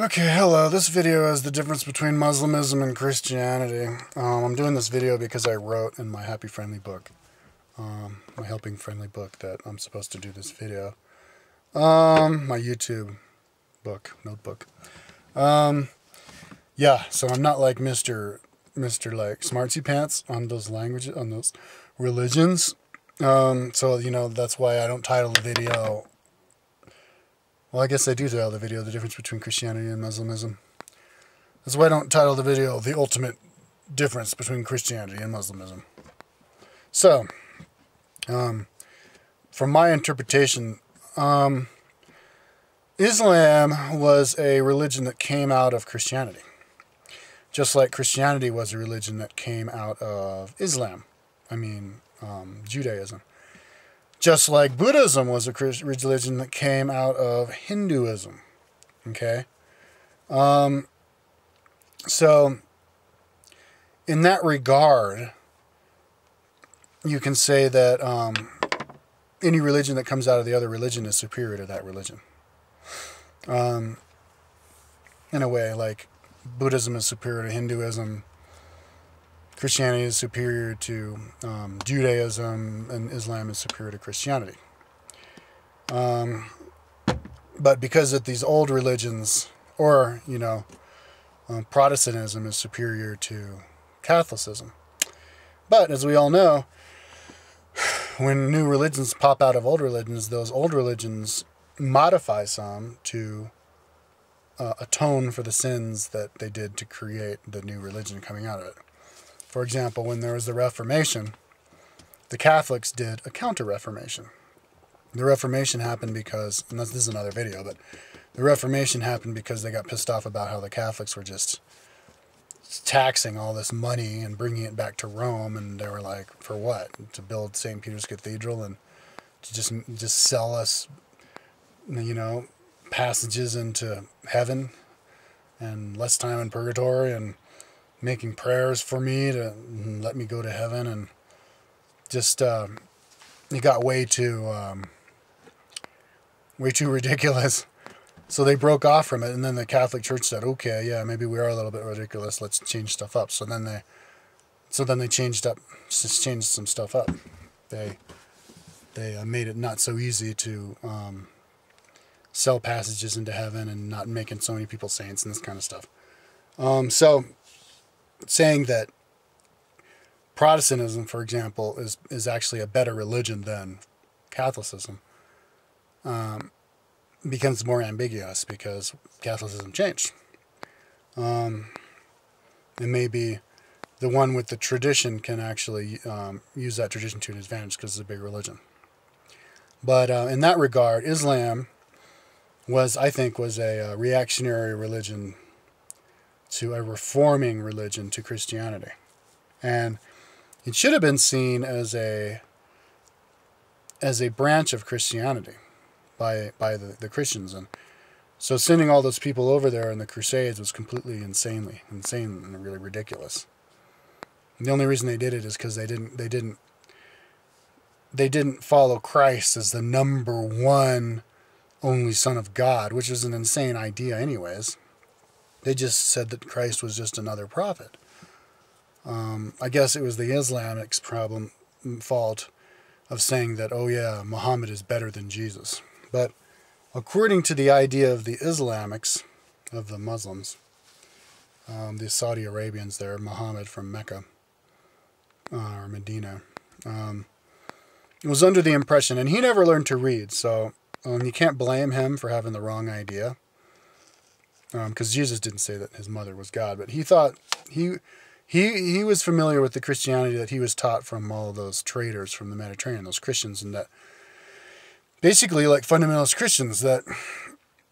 Okay, hello. This video is the difference between Muslimism and Christianity. I'm doing this video because I wrote in my Happy Friendly book, my Helping Friendly book, that I'm supposed to do this video. My YouTube book, notebook. Yeah, so I'm not like Mr. like Smartsy Pants on those languages, on those religions. So, you know, that's why I don't title the video. Well, I guess I do title the video The Difference Between Christianity and Muslimism. That's why I don't title the video The Ultimate Difference Between Christianity and Muslimism. So, from my interpretation, Islam was a religion that came out of Christianity. Just like Christianity was a religion that came out of Islam. Judaism. Just like Buddhism was a religion that came out of Hinduism. Okay? So, in that regard, you can say that any religion that comes out of the other religion is superior to that religion. In a way, like Buddhism is superior to Hinduism, Christianity is superior to Judaism, and Islam is superior to Christianity. But because of these old religions, or, you know, Protestantism is superior to Catholicism. But, as we all know, when new religions pop out of old religions, those old religions modify some to atone for the sins that they did to create the new religion coming out of it. For example, when there was the Reformation, the Catholics did a counter-Reformation. The Reformation happened because, and this is another video, but the Reformation happened because they got pissed off about how the Catholics were just taxing all this money and bringing it back to Rome, and they were like, for what? To build St. Peter's Cathedral and to just sell us, you know, passages into heaven and less time in purgatory and making prayers for me to let me go to heaven, and just it got way too ridiculous. So they broke off from it, and then the Catholic Church said, "Okay, yeah, maybe we are a little bit ridiculous. Let's change stuff up." So then they changed some stuff up. They made it not so easy to sell passages into heaven and not making so many people saints and this kind of stuff. So saying that Protestantism, for example, is actually a better religion than Catholicism becomes more ambiguous because Catholicism changed. And maybe the one with the tradition can actually use that tradition to an advantage because it's a big religion. But in that regard, Islam I think was a reactionary religion to a reforming religion to Christianity. And it should have been seen as a branch of Christianity by the Christians. And so sending all those people over there in the Crusades was completely insane and really ridiculous. And the only reason they did it is because they didn't follow Christ as the number one only Son of God, which is an insane idea anyways. They just said that Christ was just another prophet. I guess it was the Islamics' fault of saying that, oh yeah, Muhammad is better than Jesus. But according to the idea of the Islamics, of the Muslims, the Saudi Arabians there, Muhammad from Mecca, or Medina, was under the impression, and he never learned to read, so you can't blame him for having the wrong idea. Because Jesus didn't say that his mother was God, but he thought he was familiar with the Christianity that he was taught from all of those traders from the Mediterranean, those Christians, and that basically, like fundamentalist Christians, that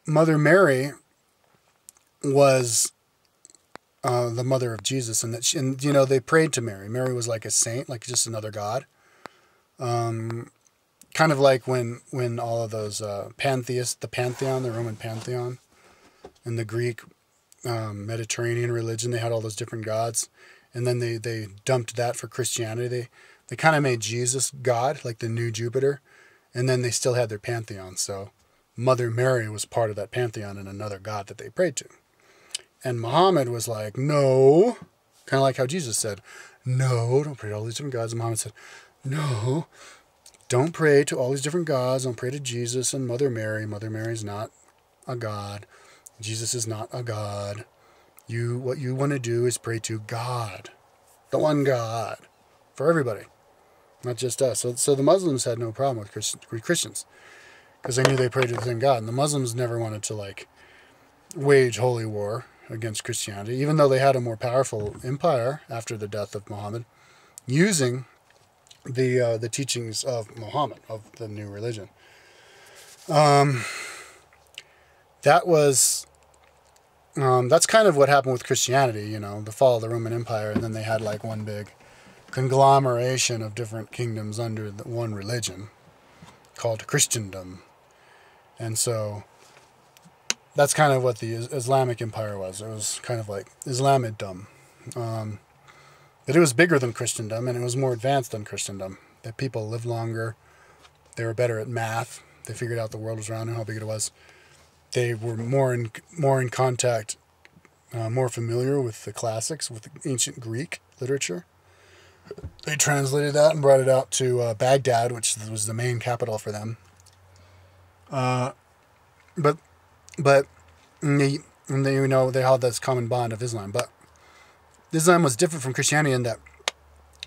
Mother Mary was the mother of Jesus, and that and you know, they prayed to Mary. Mary was like a saint, like just another god. Kind of like when all of those pantheists, the pantheon, the Roman pantheon, in the Greek Mediterranean religion, they had all those different gods, and then they dumped that for Christianity. They kind of made Jesus God, like the new Jupiter, and then they still had their pantheon. So Mother Mary was part of that pantheon and another god that they prayed to. And Muhammad was like, no, kind of like how Jesus said, no, don't pray to all these different gods. And Muhammad said, no, don't pray to all these different gods. Don't pray to Jesus and Mother Mary. Mother Mary is not a god. Jesus is not a god. What you want to do is pray to God, the one God, for everybody, not just us. So the Muslims had no problem with Christians because they knew they prayed to the same God. And the Muslims never wanted to like wage holy war against Christianity, even though they had a more powerful empire after the death of Muhammad, using the teachings of Muhammad, of the new religion. That's kind of what happened with Christianity, the fall of the Roman Empire, and then they had like one big conglomeration of different kingdoms under the one religion called Christendom. And so that's kind of what the Islamic Empire was. It was kind of like Islamidom. But it was bigger than Christendom, and it was more advanced than Christendom. The people lived longer. They were better at math. They figured out the world was round and how big it was. They were more in contact, more familiar with the classics, with the ancient Greek literature. They translated that and brought it out to Baghdad, which was the main capital for them. But they had this common bond of Islam. But Islam was different from Christianity in that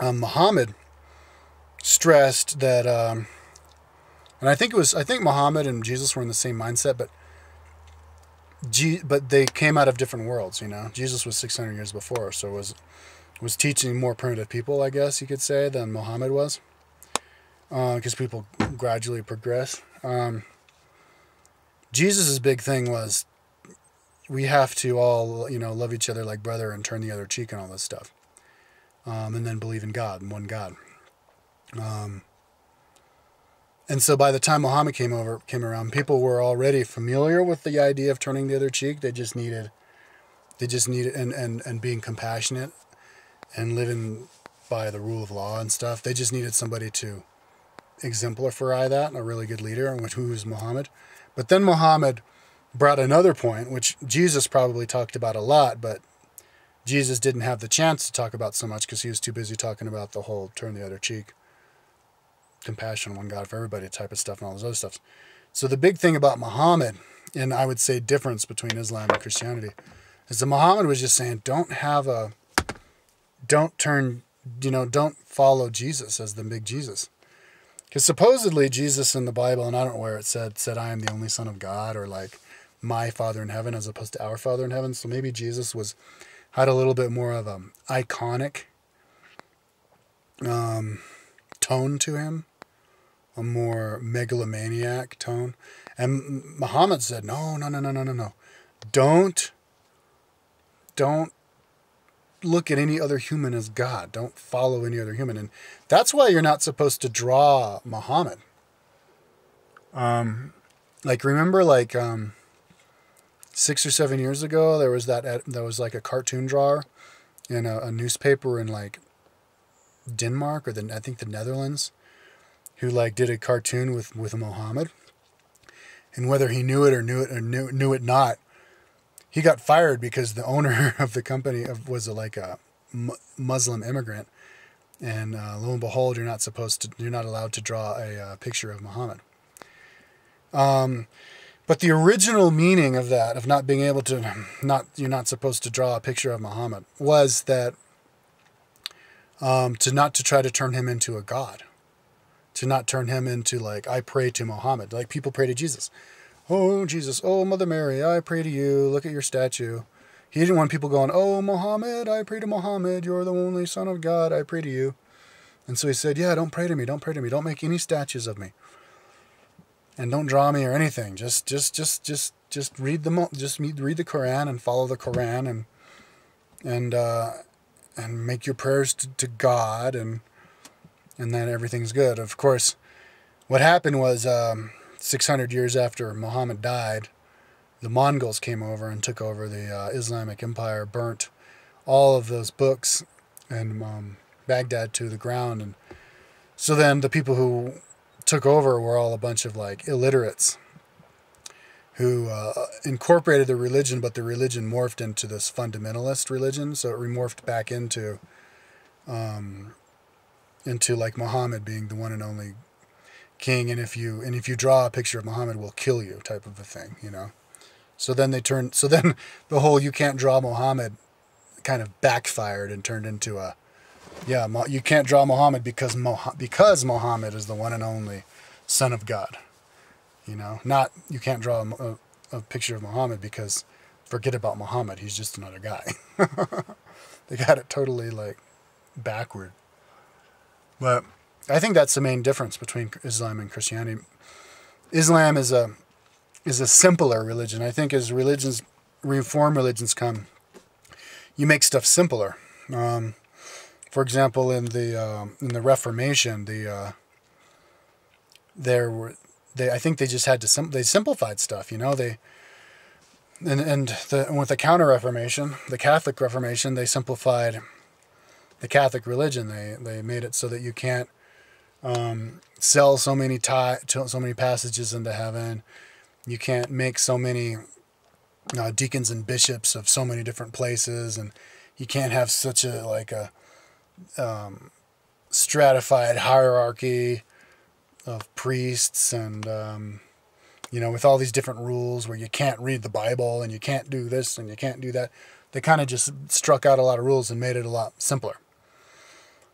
Muhammad stressed that, and I think Muhammad and Jesus were in the same mindset, but they came out of different worlds. Jesus was 600 years before, so was teaching more primitive people, I guess you could say, than Muhammad was, because people gradually progress. Jesus' big thing was we have to all, love each other like brother and turn the other cheek and all this stuff. And then believe in God and one God. And so by the time Muhammad came around, people were already familiar with the idea of turning the other cheek. They just needed and being compassionate and living by the rule of law and stuff. They just needed somebody to exemplify that, a really good leader, who was Muhammad. But then Muhammad brought another point, which Jesus probably talked about a lot, but Jesus didn't have the chance to talk about so much because he was too busy talking about the whole turn the other cheek, compassion, one God for everybody type of stuff and all those other stuff. So the big thing about Muhammad, and I would say difference between Islam and Christianity, is that Muhammad was just saying, don't follow Jesus as the big Jesus. Because supposedly Jesus in the Bible, and I don't know where it said I am the only Son of God, or like my Father in heaven as opposed to our Father in heaven. So maybe Jesus had a little bit more of an iconic tone to him, a more megalomaniac tone. And Muhammad said, no. Don't look at any other human as God. Don't follow any other human. And that's why you're not supposed to draw Muhammad. Remember 6 or 7 years ago, there was like a cartoon drawer in a newspaper in like Denmark or I think the Netherlands, who like did a cartoon with Muhammad. And whether he knew it or knew it not, he got fired because the owner of the company was a Muslim immigrant, and lo and behold, you're not allowed to draw a picture of Muhammad. But the original meaning of that, of not being able to, you're not supposed to draw a picture of Muhammad, was that to try to turn him into a god, to not turn him into like, I pray to Muhammad, like people pray to Jesus. Oh, Jesus, oh, Mother Mary, I pray to you, look at your statue. He didn't want people going, oh, Muhammad, I pray to Muhammad, you're the only Son of God, I pray to you. And so he said, yeah, don't pray to me, don't make any statues of me. And don't draw me or anything, just read read the Quran and follow the Quran and make your prayers to God, and then everything's good. Of course, what happened was 600 years after Muhammad died, the Mongols came over and took over the Islamic Empire, burnt all of those books in Baghdad to the ground. And so then the people who took over were all a bunch of like illiterates. who incorporated the religion, but the religion morphed into this fundamentalist religion. So it remorphed back into like Muhammad being the one and only king, and if you draw a picture of Muhammad, we'll kill you type of a thing, you know. So then the whole you can't draw Muhammad kind of backfired and turned into you can't draw Muhammad because Muhammad is the one and only Son of God. You know, not you can't draw a picture of Muhammad because forget about Muhammad, he's just another guy. They got it totally like backward. But I think that's the main difference between Islam and Christianity. Islam is a simpler religion. I think as reform religions come, you make stuff simpler. For example, in the Reformation, I think they just had to they simplified stuff. You know, with the Counter Reformation, the Catholic Reformation, they simplified the Catholic religion. They made it so that you can't sell so many passages into heaven. You can't make so many deacons and bishops of so many different places, and you can't have such a stratified hierarchy of priests, and with all these different rules where you can't read the Bible and you can't do this and you can't do that. They kind of just struck out a lot of rules and made it a lot simpler.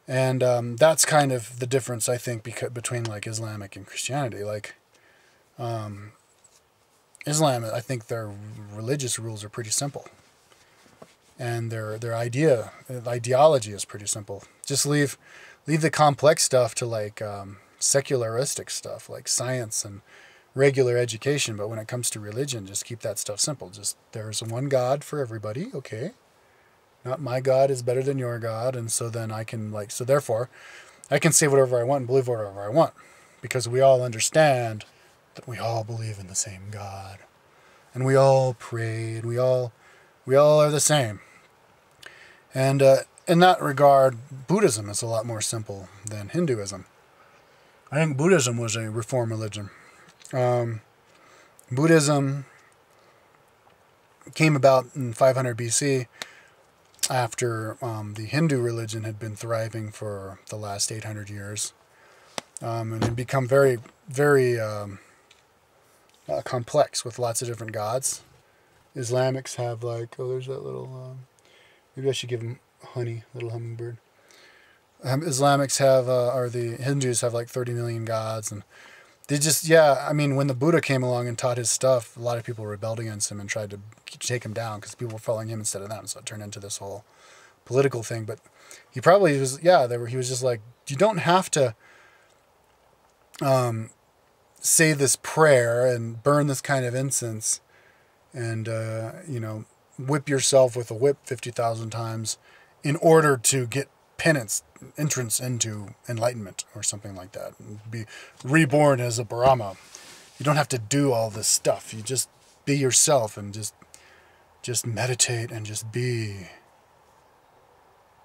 And that's kind of the difference, I think, between like Islamic and Christianity. Like Islam, I think their religious rules are pretty simple, and their ideology is pretty simple. Just leave the complex stuff to like secularistic stuff like science and regular education. But when it comes to religion, just keep that stuff simple. Just there's one God for everybody, okay? Not my God is better than your God, and so then therefore I can say whatever I want and believe whatever I want, because we all understand that we all believe in the same God, and we all pray, and we all are the same. And in that regard, Buddhism is a lot more simple than Hinduism. I think Buddhism was a reform religion. Buddhism came about in 500 BC after the Hindu religion had been thriving for the last 800 years, and had become very, very complex with lots of different gods. Islamics have there's that little, maybe I should give him honey, little hummingbird. Islamics have, or the Hindus have like 30 million gods, and they just, when the Buddha came along and taught his stuff, a lot of people rebelled against him and tried to take him down because people were following him instead of them. So it turned into this whole political thing. But he probably was, he was just like, you don't have to say this prayer and burn this kind of incense and, whip yourself with a whip 50,000 times in order to get entrance into enlightenment or something like that, and be reborn as a Brahma. You don't have to do all this stuff. You just be yourself and just meditate and just be.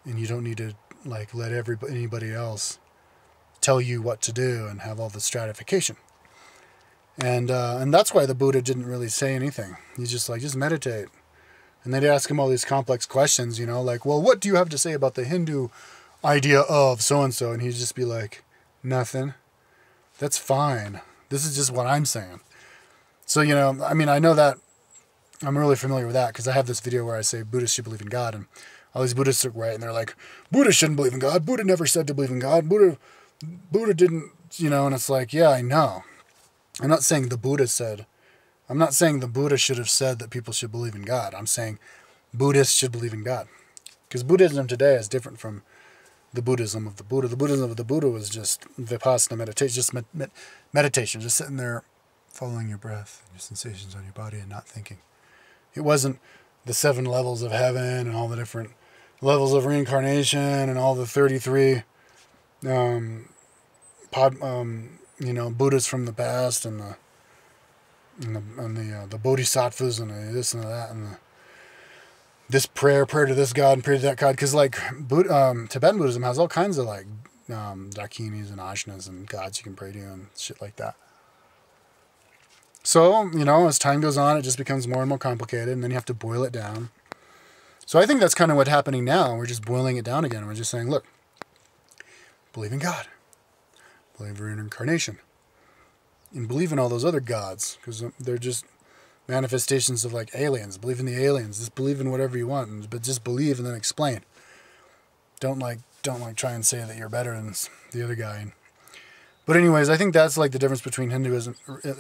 And you don't need to let anybody else tell you what to do and have all the stratification. And that's why the Buddha didn't really say anything. He's just meditate. And they'd ask him all these complex questions, well, what do you have to say about the Hindu idea of so-and-so? And he'd just be like, nothing. That's fine. This is just what I'm saying. So, I know that I'm really familiar with that because I have this video where I say Buddhists should believe in God, and all these Buddhists are right, and they're like, Buddha shouldn't believe in God. Buddha never said to believe in God. Buddha didn't, and it's like, yeah, I know. I'm not saying the Buddha should have said that people should believe in God. I'm saying Buddhists should believe in God. Because Buddhism today is different from the Buddhism of the Buddha. The Buddhism of the Buddha was just vipassana meditation, just meditation, just sitting there following your breath and your sensations on your body and not thinking. It wasn't the 7 levels of heaven and all the different levels of reincarnation and all the 33 Buddhas from the past and the bodhisattvas and this and that and this prayer to this god and prayer to that god, because Tibetan Buddhism has all kinds of dakinis and ashnas and gods you can pray to and shit like that. So, you know, as time goes on, it just becomes more and more complicated, and then you have to boil it down. So I think that's kind of what's happening now. We're just boiling it down again. We're just saying, look, believe in God. Believe in reincarnation. And believe in all those other gods, because they're just manifestations of like aliens. Believe in the aliens. Just believe in whatever you want, but just believe and then explain. Don't try and say that you're better than the other guy. But anyways, I think that's like the difference between Hinduism,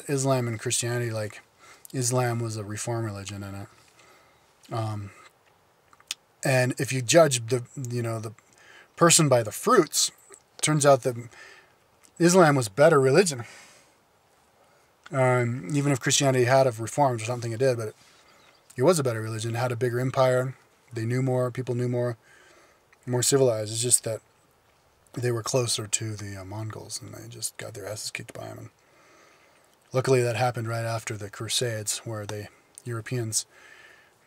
Islam, and Christianity. Like, Islam was a reform religion, and if you judge the person by the fruits, it turns out that Islam was better religion. Even if Christianity had a reformed, which I don't think it did, but it was a better religion. It had a bigger empire. They knew more. People knew more. More civilized. It's just that they were closer to the Mongols, and they just got their asses kicked by them. And luckily, that happened right after the Crusades, where the Europeans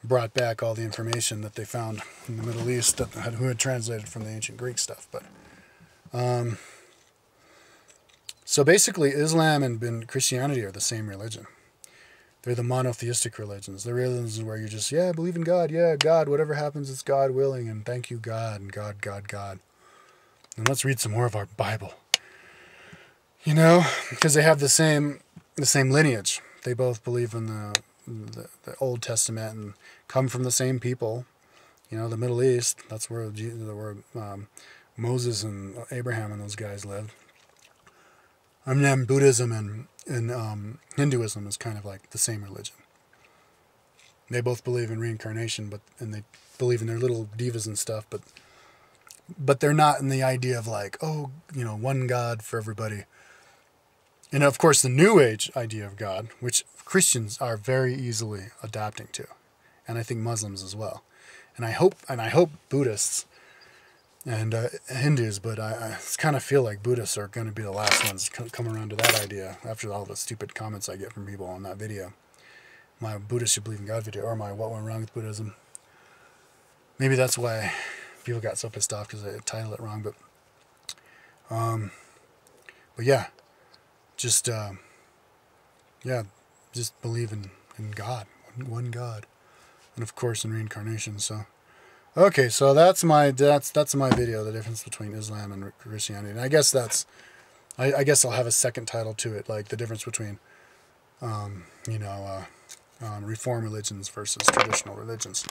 brought back all the information that they found in the Middle East who had translated from the ancient Greek stuff. But so basically, Islam and Christianity are the same religion. They're the monotheistic religions. The religions where you just, yeah, believe in God. Yeah, God, whatever happens, it's God willing. And thank you, God. And God, God, God. And let's read some more of our Bible. You know, because they have the same lineage. They both believe in the Old Testament and come from the same people. You know, the Middle East, that's where Moses and Abraham and those guys lived. I mean, Buddhism and Hinduism is kind of like the same religion. They both believe in reincarnation, and they believe in their little devas and stuff, but they're not in the idea of like, oh, you know, one God for everybody. And of course, the New Age idea of God, which Christians are very easily adapting to, and I think Muslims as well, and I hope Buddhists and Hindus, but I kind of feel like Buddhists are going to be the last ones to come around to that idea after all the stupid comments I get from people on that video. My Buddhists should believe in God video, or my what went wrong with Buddhism. Maybe that's why people got so pissed off, because I titled it wrong. But yeah, just believe in God, one God, and of course in reincarnation. So. Okay, so that's my video, the difference between Islam and Christianity. And I guess I guess I'll have a second title to it, like the difference between, reform religions versus traditional religions.